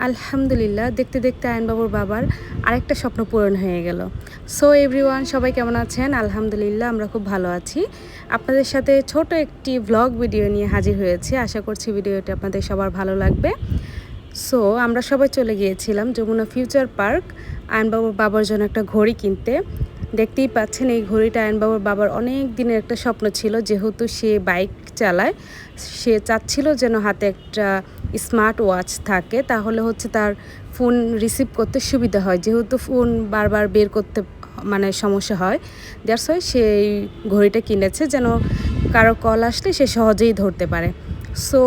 আলহামদুলিল্লাহ, দেখতে দেখতে আয়নবাবুর বাবার আরেকটা স্বপ্ন পূরণ হয়ে গেল। সো এভরিওয়ান, সবাই কেমন আছেন? আলহামদুলিল্লাহ, আমরা খুব ভালো আছি। আপনাদের সাথে ছোট একটি ভ্লগ ভিডিও নিয়ে হাজির হয়েছি। আশা করছি ভিডিওটি আপনাদের সবার ভালো লাগবে। সো আমরা সবাই চলে গিয়েছিলাম যমুনা ফিউচার পার্ক আয়নবাবুর বাবার জন্য একটা ঘড়ি কিনতে। দেখতেই পাচ্ছেন, এই ঘড়িটা আয়নবাবুর বাবার অনেক দিনের একটা স্বপ্ন ছিল। যেহেতু সে বাইক চালায়, সে চাচ্ছিল যেন হাতে একটা স্মার্ট ওয়াচ থাকে, তাহলে হচ্ছে তার ফোন রিসিভ করতে সুবিধা হয়। যেহেতু ফোন বারবার বের করতে সমস্যা হয়, দ্যাটস ওয়াই সে এই ঘড়িটা কিনেছে, যেন কারো কল আসলে সে সহজেই ধরতে পারে। সো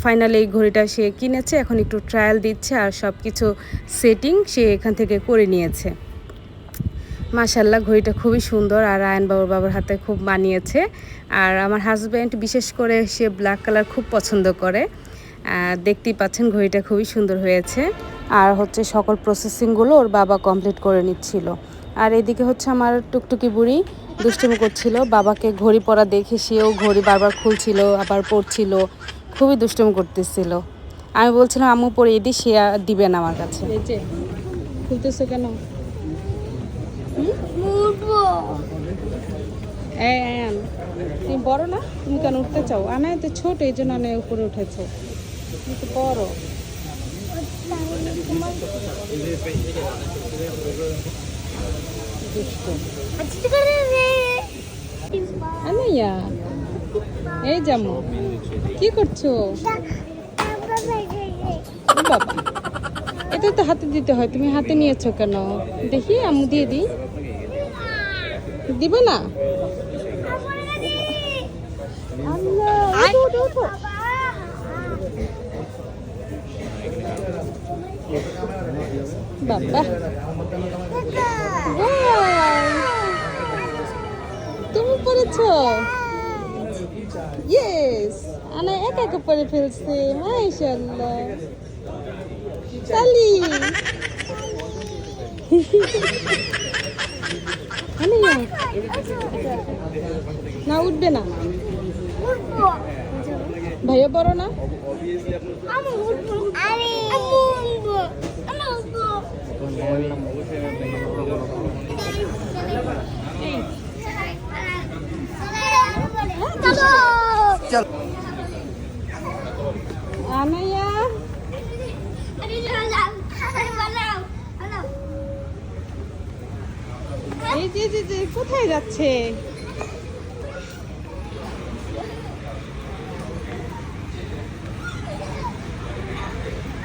ফাইনালি এই ঘড়িটা সে কিনেছে, এখন একটু ট্রায়াল দিচ্ছে আর সব কিছু সেটিং সে এখান থেকে করে নিয়েছে। মাশাল্লাহ, ঘড়িটা খুবই সুন্দর আর আয়নবাবুর বাবার হাতে খুব মানিয়েছে। আর আমার হাজব্যান্ড বিশেষ করে সে ব্ল্যাক কালার খুব পছন্দ করে। দেখতেই পাচ্ছেন ঘড়িটা খুবই সুন্দর হয়েছে। আর হচ্ছে সকল প্রসেসিংগুলো ওর বাবা কমপ্লিট করে নিচ্ছিল। আর এদিকে হচ্ছে আমার টুকটুকি বুড়ি দুষ্টুমি করছিল, বাবাকে ঘড়ি পরা দেখে সেও ঘড়ি বারবার খুলছিল আবার পড়ছিল, খুবই দুষ্টুমি করতেছিল। আমি বলছিলাম আম্মু পরিয়ে দিই, সে দিবে না আমার কাছে। এই যে খুলতেছো কেন? তুমি বড় না, তুমি কেন উঠতে চাও? আনায় তো ছোট, এই জন্য আনায় উপরে উঠেছে। তুমি তো বড়। আনাইয়া, এই জামু কি করছো? বাবা, এটা তো হাতে দিতে হয়, তুমি হাতে নিয়েছো কেন? দেখি আম্মু দিয়ে দিই। দিবে না? বাবা, তুমি পড়েছো? ইয়েস, আনা একা একা পড়ে ফেলছে। মাশাআল্লাহ, তালি। না, উঠবে না। ভাইয়া বড় না? আনাইয়া, এই যে কোথায় যাচ্ছে?